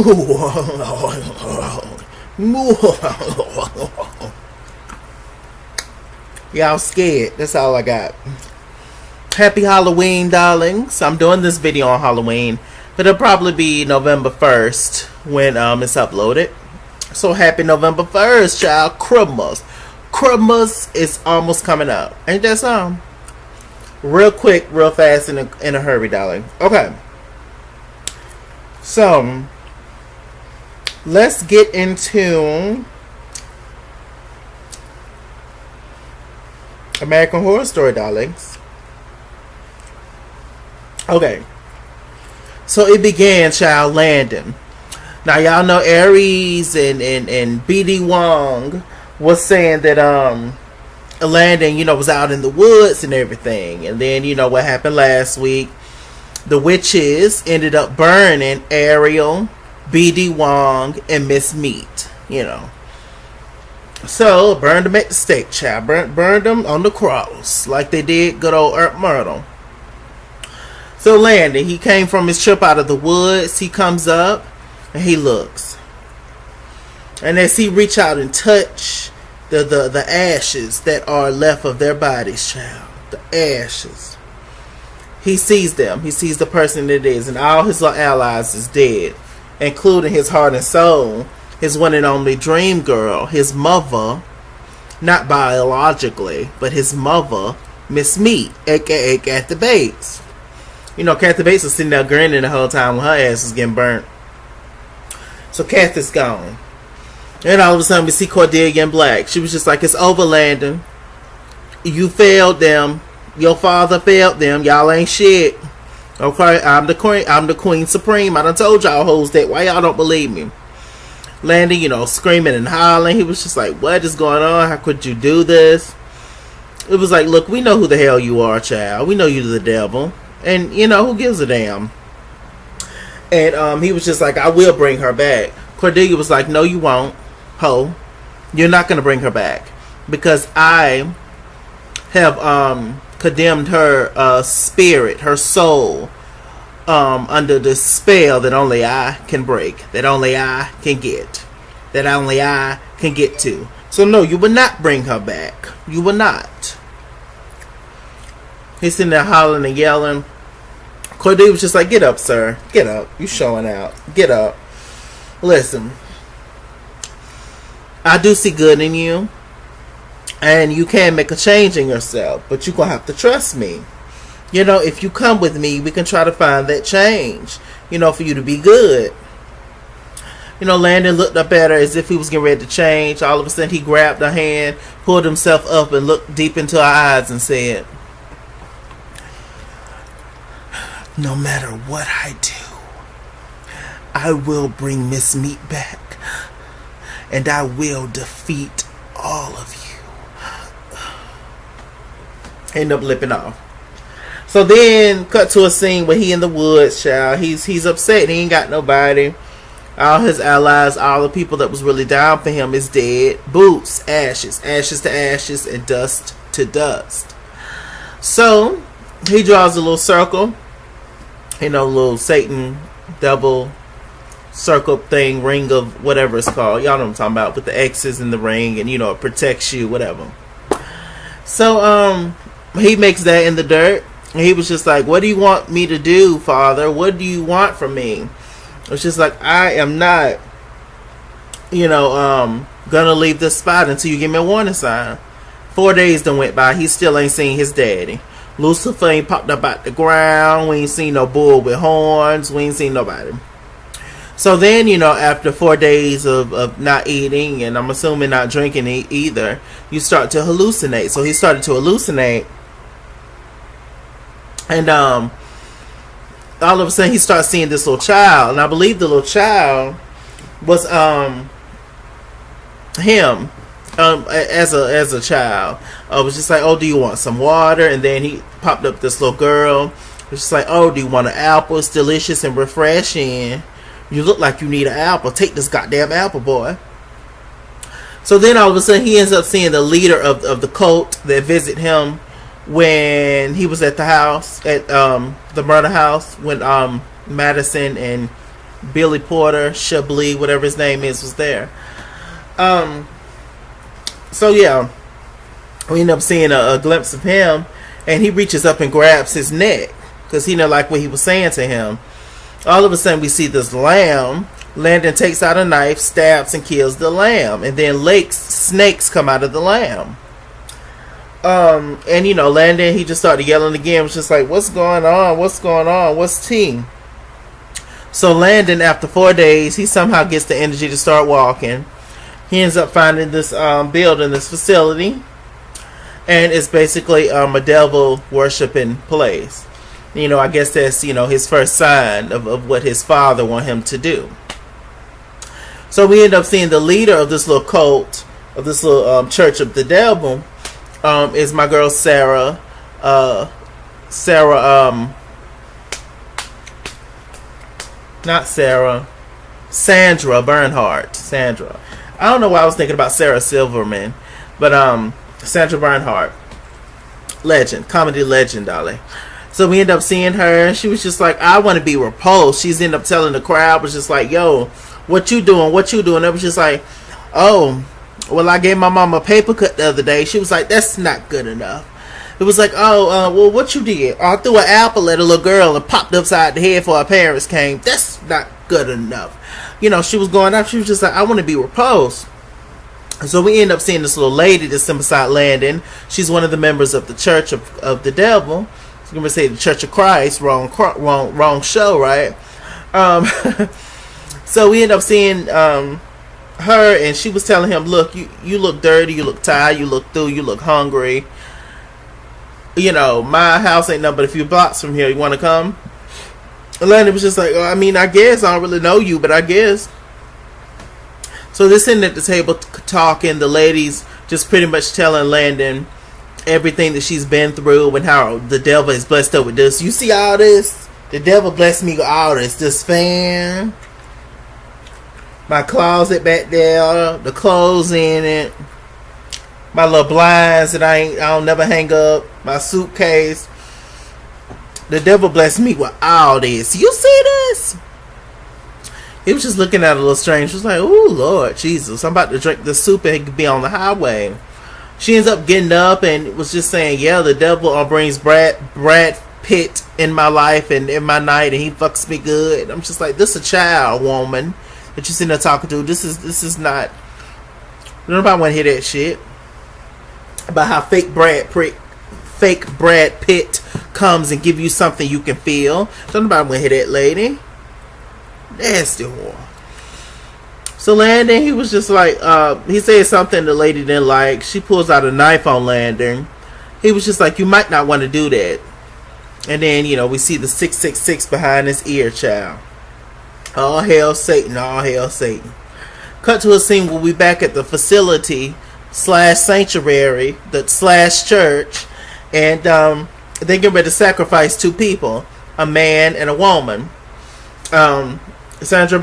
Y'all scared. That's all I got. Happy Halloween, darlings. I'm doing this video on Halloween, but it'll probably be November 1st when it's uploaded. So happy November 1st, child. Christmas is almost coming up. Ain't that something? Real quick, real fast, in a hurry, darling. Okay. So, let's get into American Horror Story, darlings. Okay. So it began, child, landing. Now y'all know Aries and B.D. Wong was saying that Landon, was out in the woods and everything. And then, what happened last week. The witches ended up burning Ariel, B.D. Wong, and Miss Meat, So, burned them at the stake, child. Burned them on the cross, like they did good old Earth Myrtle. So, Landon, he came from his trip out of the woods. He comes up, and he looks. And as he reach out and touch the ashes that are left of their bodies, child. The ashes. He sees them. He sees the person it is. And all his little allies is dead. Including his heart and soul. His one and only dream girl. His mother. Not biologically. But his mother. Miss Meat. A.K.A. Kathy Bates. Kathy Bates was sitting there grinning the whole time when her ass was getting burnt. So Kathy's gone. And all of a sudden we see Cordelia in black. She was just like, it's over, Landon. You failed them. Your father failed them. Y'all ain't shit. Okay, I'm the queen. I'm the queen supreme. I done told y'all hoes that. Why y'all don't believe me? Landon, screaming and hollering. He was just like, what is going on? How could you do this? It was like, look, we know who the hell you are, child. We know you're the devil. And, who gives a damn? And he was just like, I will bring her back. Cordelia was like, no, you won't. Ho. You're not going to bring her back. Because I have condemned her spirit, her soul, under the spell that only I can break, that only I can get, that only I can get to. So no, you will not bring her back. You will not. He's sitting there hollering and yelling. Cordelia was just like, get up, sir. Get up. You showing out. Get up. Listen. I do see good in you. And you can make a change in yourself, but you're going to have to trust me. If you come with me, we can try to find that change, for you to be good. Landon looked up at her as if he was getting ready to change. All of a sudden, he grabbed her hand, pulled himself up, and looked deep into her eyes and said, no matter what I do, I will bring Miss Meat back, and I will defeat all of you. End up lipping off. So then, cut to a scene where he in the woods, child. He's upset. He ain't got nobody. All his allies, all the people that was really down for him is dead. Boots, ashes. Ashes to ashes and dust to dust. So, he draws a little circle. A little Satan, devil, circle thing, ring of whatever it's called. Y'all know what I'm talking about. With the X's in the ring and, it protects you, whatever. So, he makes that in the dirt. And he was just like, what do you want me to do, Father? What do you want from me? It's just like, I am not, gonna leave this spot until you give me a warning sign. 4 days done went by. He still ain't seen his daddy. Lucifer ain't popped up out the ground. We ain't seen no bull with horns. We ain't seen nobody. So then, after 4 days of not eating, and I'm assuming not drinking either, you start to hallucinate. So he started to hallucinate. And all of a sudden he starts seeing this little child. And I believe the little child was him as a child. I was just like, oh, do you want some water? And then he popped up this little girl. It was just like, oh, do you want an apple? It's delicious and refreshing. You look like you need an apple. Take this goddamn apple, boy. So then all of a sudden he ends up seeing the leader of the cult that visit him when he was at the house, at the murder house, when Madison and Billy Porter, Chablis, whatever his name is, was there. Um, so yeah, we end up seeing a glimpse of him, and he reaches up and grabs his neck because he didn't like what he was saying to him. All of a sudden, we see this lamb. Landon takes out a knife, stabs, and kills the lamb, and then snakes come out of the lamb. And Landon, he just started yelling again. Was just like, "What's going on? What's going on? What's tea?" So Landon, after 4 days, he somehow gets the energy to start walking. He ends up finding this building, this facility, and it's basically a devil worshiping place. I guess that's his first sign of what his father want him to do. So we end up seeing the leader of this little cult, of this little church of the devil, is my girl Sarah. Sandra Bernhardt. Sandra. I don't know why I was thinking about Sarah Silverman, but Sandra Bernhardt, legend, comedy legend, darling. So we end up seeing her, and she was just like, "I want to be repulsed." She's ended up telling the crowd, was just like, "Yo, what you doing? What you doing?" It was just like, "Oh, well, I gave my mom a paper cut the other day." She was like, "That's not good enough." It was like, "Oh, well, what you did? I threw an apple at a little girl and popped upside the head before her parents came. That's not good enough." She was going up. She was just like, "I want to be repulsed." So we end up seeing this little lady that's beside Landon. She's one of the members of the Church of the Devil. I'm going to say the Church of Christ. Wrong show, right? So we end up seeing her, and she was telling him, "Look, you look dirty, you look tired, you look through, you look hungry. My house ain't nothing but a few blocks from here. You want to come?" And Landon was just like, "Oh, I mean, I guess. I don't really know you, but I guess." So they're sitting at the table talking. The lady's just pretty much telling Landon everything that she's been through and how the devil is blessed her with this. "You see all this? The devil blessed me with all this. This fan, my closet back there, the clothes in it, my little blinds that I'll never hang up, my suitcase. The devil blessed me with all this. You see this?" He was just looking at it a little strange. He was like, "Oh, Lord Jesus, I'm about to drink this soup and be on the highway." She ends up getting up and was just saying, "Yeah, the devil brings Brad Pitt in my life and in my night, and he fucks me good." I'm just like, this is a child woman that you're sitting there talking to. This is not. Nobody want to hear that shit about how fake Brad Pitt comes and give you something you can feel. Don't nobody want to hear that, lady. Nasty whore. So Landon, he was just like, he said something the lady didn't like. She pulls out a knife on Landon. He was just like, "You might not want to do that." And then, we see the 666 behind his ear, child. All hail Satan, all hail Satan. Cut to a scene where we back at the facility / sanctuary, the / church, and they get ready to sacrifice 2 people, a man and a woman. Sandra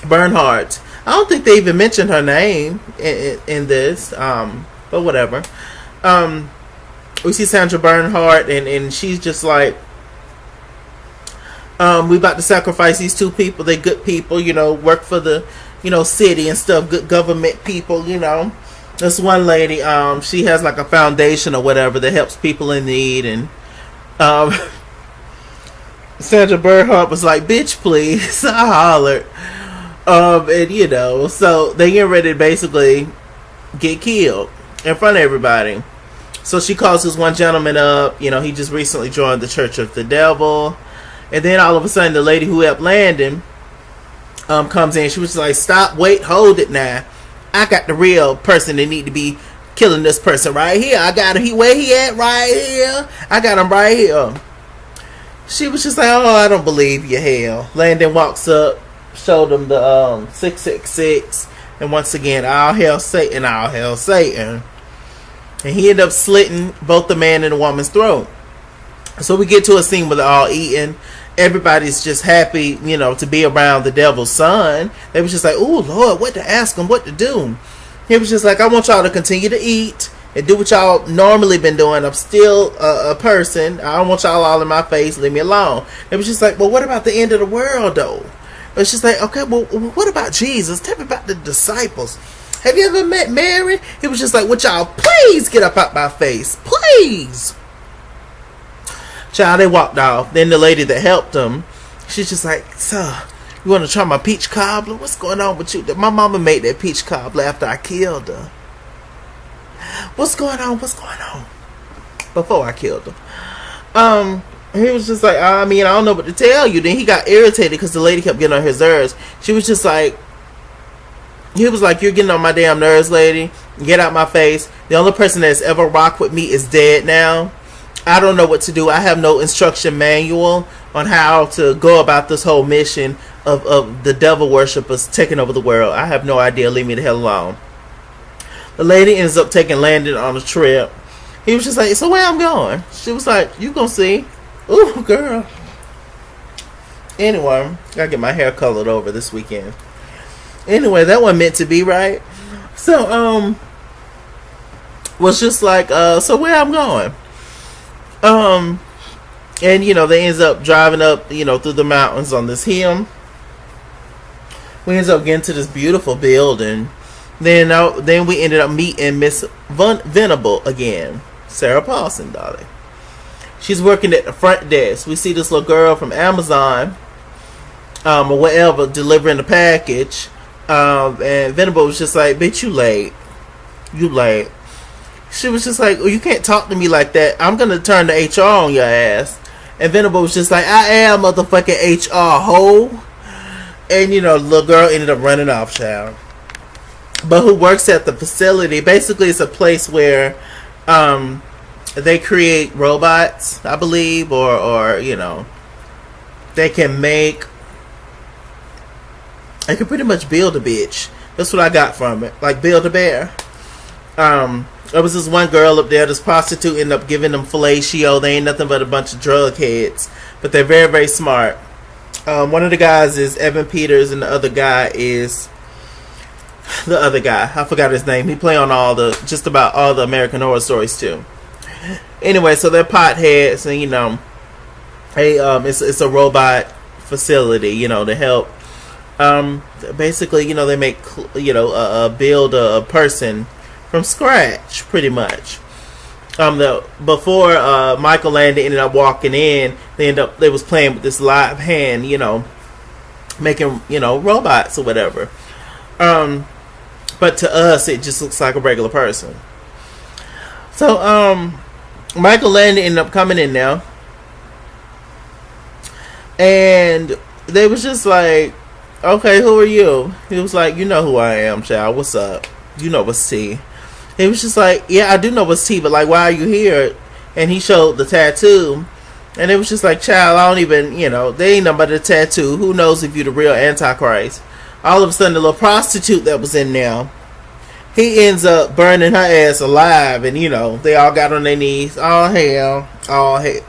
Bernhardt. I don't think they even mentioned her name in this, but whatever. We see Sandra Bernhardt, and she's just like, we about to sacrifice these 2 people. They good people, work for the, city and stuff, good government people, This one lady, she has like a foundation or whatever that helps people in need, and Sandra Bernhardt was like, "Bitch, please." I hollered. And so they get ready to basically get killed in front of everybody. So she calls this one gentleman up. He just recently joined the Church of the Devil. And then all of a sudden, the lady who helped Landon comes in. She was just like, "Stop, wait, hold it now. I got the real person that need to be killing this person right here. I got him. Where he at? Right here. I got him right here." She was just like, "Oh, I don't believe you, hell." Landon walks up, showed him the 666, and once again, all hail Satan, all hail Satan. And he ended up slitting both the man and the woman's throat. So we get to a scene where they're all eating. Everybody's just happy, to be around the devil's son. They was just like, "Oh, Lord, what to ask him, what to do." He was just like, "I want y'all to continue to eat and do what y'all normally been doing. I'm still a person. I don't want y'all all in my face. Leave me alone. It was just like, well, what about the end of the world, though? It's just like, okay, well, what about Jesus? Tell me about the disciples. Have you ever met Mary? He was just like, would y'all please get up out my face? Please. Child, they walked off. Then the lady that helped them, she's just like, sir, you want to try my peach cobbler? What's going on with you? My mama made that peach cobbler after I killed her. What's going on? What's going on? Before I killed her. He was just like, I mean, I don't know what to tell you. Then he got irritated because the lady kept getting on his nerves. She was just like, he was like, you're getting on my damn nerves, lady. Get out my face. The only person that's ever rocked with me is dead now. I don't know what to do. I have no instruction manual on how to go about this whole mission of the devil worshippers taking over the world. I have no idea. Leave me the hell alone. The lady ends up taking Landon on a trip. He was just like, so where I'm going? She was like, you gonna see. Ooh, girl. Anyway, gotta get my hair colored over this weekend. Anyway, that wasn't meant to be, right? So, was just like, so where I'm going? And, you know, they ends up driving up, you know, through the mountains on this hill. We ends up getting to this beautiful building. Then we ended up meeting Miss Venable again. Sarah Paulson, darling. She's working at the front desk. We see this little girl from Amazon, or whatever, delivering the package. And Venable was just like, bitch, you late. You late. She was just like, oh, you can't talk to me like that. I'm going to turn the HR on your ass. And Venable was just like, I am motherfucking HR hoe. And, you know, the little girl ended up running off, child. But who works at the facility, basically it's a place where they create robots, I believe, or you know, they can pretty much build a bitch. That's what I got from it. Like build a bear. There was this one girl up there, this prostitute ended up giving them fellatio. They ain't nothing but a bunch of drug heads. But they're very, very smart. One of the guys is Evan Peters and the other guy is the other guy. I forgot his name. He play on just about all the American Horror Stories too. Anyway, so they're potheads and you know, hey, it's a robot facility, you know, to help. Basically, you know, they make, you know, build a person from scratch, pretty much. Before Michael Landon ended up walking in, they was playing with this live hand, you know, making, you know, robots or whatever. But to us, it just looks like a regular person. So, Michael Landon ended up coming in now, and they was just like, okay, who are you? He was like, you know who I am, child. What's up? You know what's T. He was just like, yeah, I do know what's T, but like, why are you here? And he showed the tattoo, and it was just like, child, I don't even, you know, they ain't nothing but a tattoo. Who knows if you the real Antichrist? All of a sudden, the little prostitute that was in there, he ends up burning her ass alive, and you know, they all got on their knees. Oh hell, oh hell.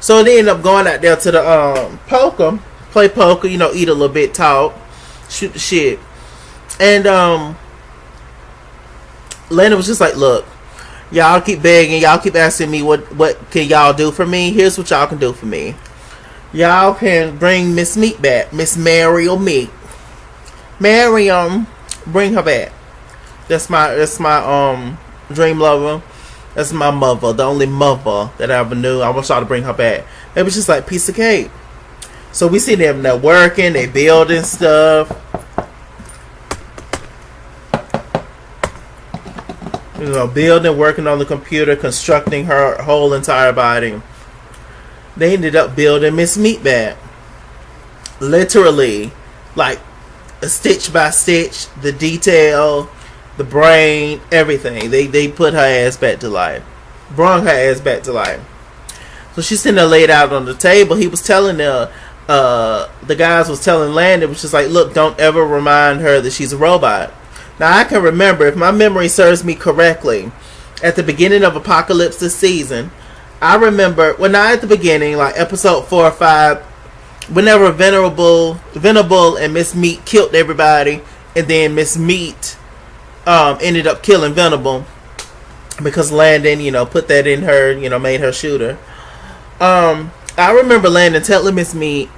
So they end up going out there to the play poker, you know, eat a little bit, talk, shoot the shit. And Landon was just like, look, y'all keep begging, y'all keep asking me what can y'all do for me. Here's what y'all can do for me. Y'all can bring Miss Meat back, Miss Mariel Meat. Miriam, bring her back. That's my dream lover. That's my mother, the only mother that I ever knew. I want y'all to bring her back. It was just like piece of cake. So we see them, they're working, they building stuff. You know, building, working on the computer, constructing her whole entire body. They ended up building Miss Meatbag. Literally, like, stitch by stitch, the detail, the brain, everything. They put her ass back to life. Brought her ass back to life. So she's sitting there laid out on the table. He was telling her, the guys was telling Landon, was just like, look, don't ever remind her that she's a robot. Now, I can remember, if my memory serves me correctly, at the beginning of Apocalypse this season, I remember, well, not at the beginning, like episode 4 or 5, whenever Venable and Miss Meat killed everybody, and then Miss Meat ended up killing Venable because Landon, put that in her, made her shoot her. I remember Landon telling Miss Meat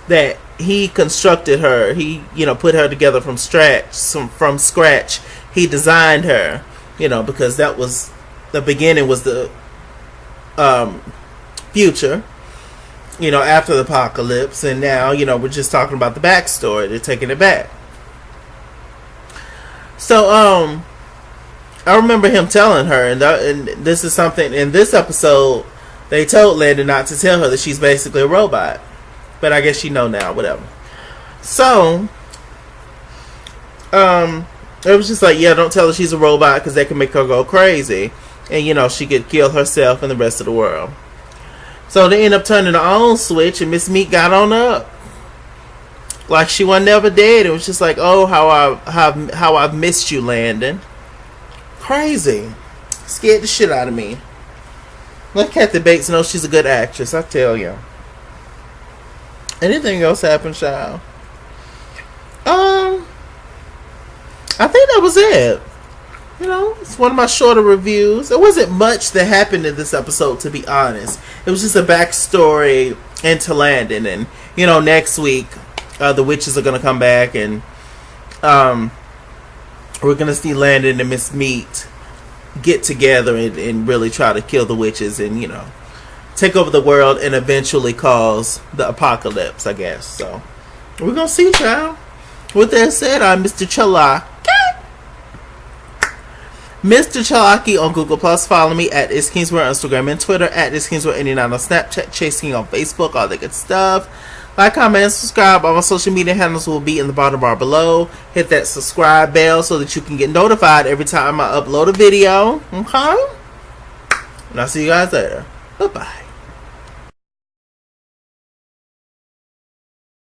that he constructed her. He, put her together from scratch. He designed her, because that was the beginning, was the future, after the apocalypse. And now, we're just talking about the backstory. They're taking it back. So, I remember him telling her, and this is something in this episode, they told Landon not to tell her that she's basically a robot. But I guess she know now, whatever. So, it was just like, yeah, don't tell her she's a robot because that can make her go crazy. And, she could kill herself and the rest of the world. So they end up turning the on switch, and Miss Meat got on up. Like she was never dead. It was just like, oh, how I've missed you, Landon. Crazy. Scared the shit out of me. Let Kathy Bates know she's a good actress, I tell you. Anything else happen, child? I think that was it. It's one of my shorter reviews. There wasn't much that happened in this episode, to be honest. It was just a backstory into Landon. And, next week, the witches are going to come back. And we're going to see Landon and Miss Meat get together and really try to kill the witches and, take over the world and eventually cause the apocalypse, I guess. So, we're going to see, child. With that said, I'm Mr. Chalaki. Mr. Chalaki on Google+. Follow me at ItsKingsWorld on Instagram and Twitter, at ItsKingsWorld89 on Snapchat, Chase King on Facebook, all that good stuff. Like, comment, and subscribe. All my social media handles will be in the bottom bar below. Hit that subscribe bell so that you can get notified every time I upload a video. Okay? And I'll see you guys later. Bye-bye.